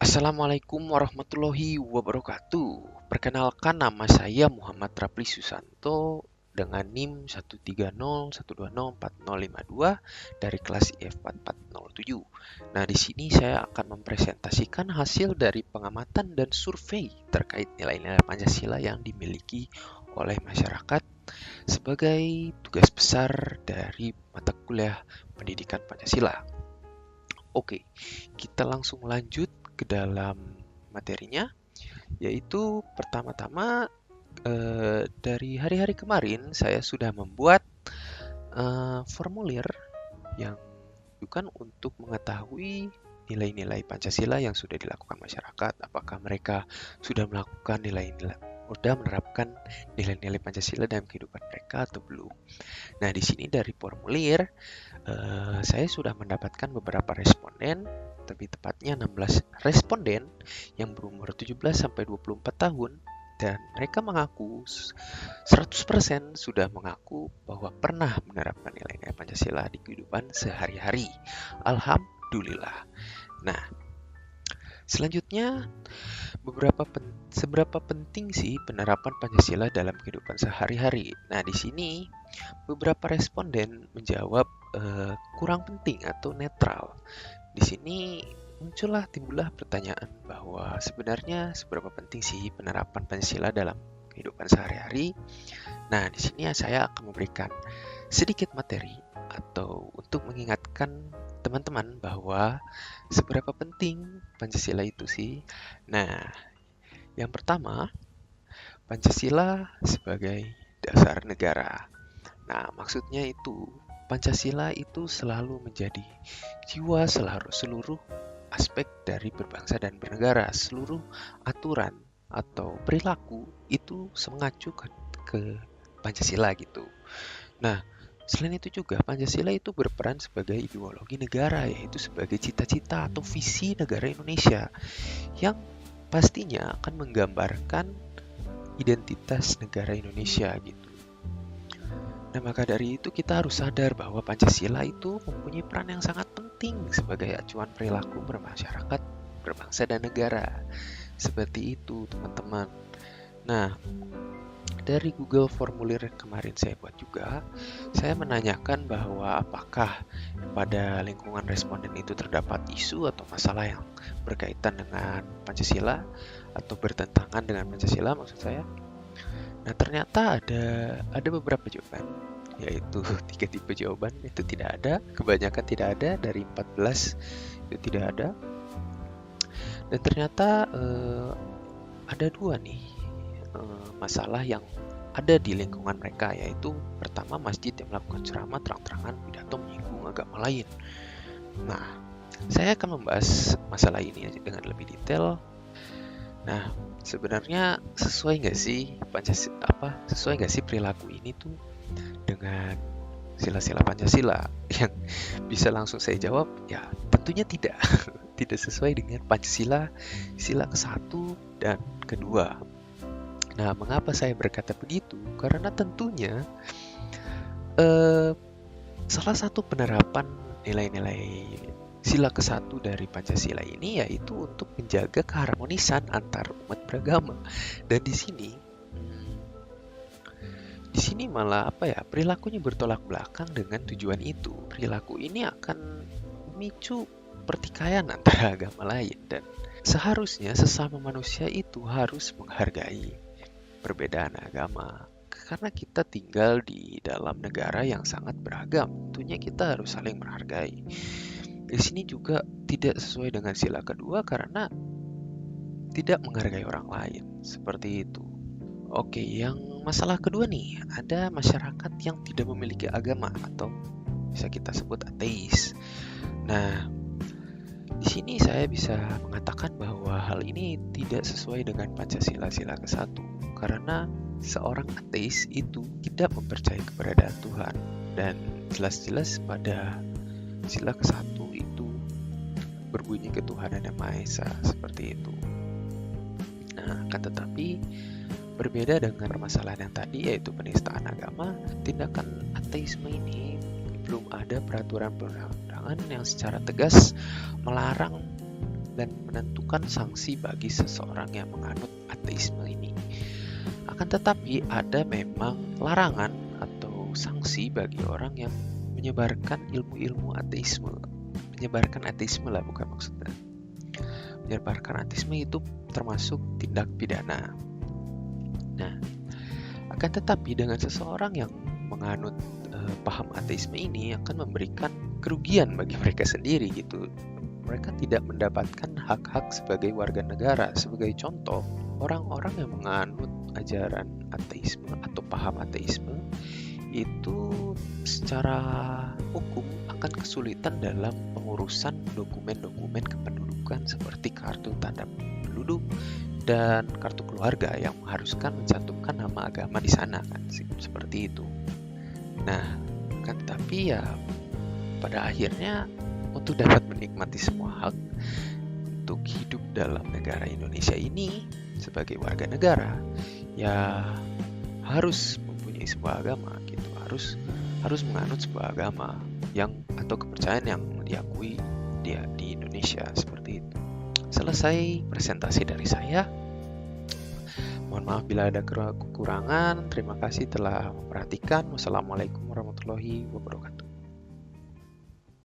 Assalamualaikum warahmatullahi wabarakatuh. Perkenalkan, nama saya Muhammad Rapli Susanto dengan NIM 13012040052 dari kelas IF4407. Nah, di sini saya akan mempresentasikan hasil dari pengamatan dan survei terkait nilai-nilai Pancasila yang dimiliki oleh masyarakat sebagai tugas besar dari mata kuliah pendidikan Pancasila. Oke, kita langsung lanjut ke dalam materinya, yaitu pertama-tama dari hari-hari kemarin saya sudah membuat formulir yang bukan untuk mengetahui nilai-nilai Pancasila yang sudah dilakukan masyarakat, apakah mereka sudah melakukan sudah menerapkan nilai-nilai Pancasila dalam kehidupan mereka atau belum. Nah, di sini dari formulir saya sudah mendapatkan beberapa responden, lebih tepatnya 16 responden yang berumur 17 sampai 24 tahun, dan mereka mengaku 100% sudah mengaku bahwa pernah menerapkan nilai-nilai Pancasila di kehidupan sehari-hari. Alhamdulillah. Nah, selanjutnya seberapa penting sih penerapan Pancasila dalam kehidupan sehari-hari? Nah, di sini beberapa responden menjawab kurang penting atau netral. Di sini timbullah pertanyaan bahwa sebenarnya seberapa penting sih penerapan Pancasila dalam kehidupan sehari-hari. Nah, di sini saya akan memberikan sedikit materi atau untuk mengingatkan teman-teman bahwa seberapa penting Pancasila itu sih. Nah, yang pertama, Pancasila sebagai dasar negara. Nah, maksudnya itu Pancasila itu selalu menjadi jiwa seluruh aspek dari berbangsa dan bernegara. Seluruh aturan atau perilaku itu mengacu ke Pancasila gitu. Nah, selain itu juga Pancasila itu berperan sebagai ideologi negara, yaitu sebagai cita-cita atau visi negara Indonesia yang pastinya akan menggambarkan identitas negara Indonesia gitu. Nah, maka dari itu kita harus sadar bahwa Pancasila itu mempunyai peran yang sangat penting sebagai acuan perilaku bermasyarakat, berbangsa dan negara. Seperti itu, teman-teman. Nah, dari Google formulir yang kemarin saya buat juga, saya menanyakan bahwa apakah pada lingkungan responden itu terdapat isu atau masalah yang berkaitan dengan Pancasila atau bertentangan dengan Pancasila maksud saya. Nah, ternyata ada beberapa jawaban, yaitu 3 tipe jawaban itu tidak ada, kebanyakan tidak ada, dari 14 itu tidak ada. Dan ternyata ada dua nih masalah yang ada di lingkungan mereka, yaitu pertama, masjid yang melakukan ceramah terang-terangan pidato menyinggung agama lain. Nah, saya akan membahas masalah ini dengan lebih detail. Nah, sebenarnya sesuai nggak sih sesuai nggak sih perilaku ini tuh dengan sila-sila Pancasila? Yang bisa langsung saya jawab, ya tentunya tidak. Tidak sesuai dengan Pancasila sila ke-1 dan kedua. Nah, mengapa saya berkata begitu? Karena tentunya salah satu penerapan nilai-nilai sila ke-1 dari Pancasila ini yaitu untuk menjaga keharmonisan antar umat beragama. Dan di sini malah perilakunya bertolak belakang dengan tujuan itu. Perilaku ini akan memicu pertikaian antara agama lain, dan seharusnya sesama manusia itu harus menghargai perbedaan agama. Karena kita tinggal di dalam negara yang sangat beragam, tentunya kita harus saling menghargai. Di sini juga tidak sesuai dengan sila kedua karena tidak menghargai orang lain. Seperti itu. Oke, yang masalah kedua nih, ada masyarakat yang tidak memiliki agama atau bisa kita sebut ateis. Nah, di sini saya bisa mengatakan bahwa hal ini tidak sesuai dengan Pancasila sila ke-1 karena seorang ateis itu tidak mempercayai keberadaan Tuhan, dan jelas-jelas pada sila ke-1 itu berbunyi ketuhanan yang Maha Esa, seperti itu. Nah, akan tetapi berbeda dengan permasalahan yang tadi, yaitu penistaan agama, tindakan ateisme ini belum ada peraturan perundang-undangan yang secara tegas melarang dan menentukan sanksi bagi seseorang yang menganut ateisme ini. Akan tetapi ada memang larangan atau sanksi bagi orang yang menyebarkan ilmu-ilmu ateisme. Menyebarkan ateisme lah bukan maksudnya. Menyebarkan ateisme itu termasuk tindak pidana. Nah, akan tetapi dengan seseorang yang menganut paham ateisme ini akan memberikan kerugian bagi mereka sendiri gitu. Mereka tidak mendapatkan hak-hak sebagai warga negara. Sebagai contoh, orang-orang yang menganut ajaran ateisme atau paham ateisme itu secara hukum akan kesulitan dalam pengurusan dokumen-dokumen kependudukan seperti kartu tanda penduduk dan kartu keluarga yang mengharuskan mencantumkan nama agama di sana kan, seperti itu. Nah, kan tapi ya pada akhirnya untuk dapat menikmati semua hak untuk hidup dalam negara Indonesia ini sebagai warga negara ya harus mempunyai sebuah agama gitu, harus menganut sebuah agama yang atau kepercayaan yang diakui dia di Indonesia seperti itu. Selesai presentasi dari saya. Mohon maaf bila ada kekurangan. Terima kasih telah memperhatikan. Wassalamualaikum warahmatullahi wabarakatuh.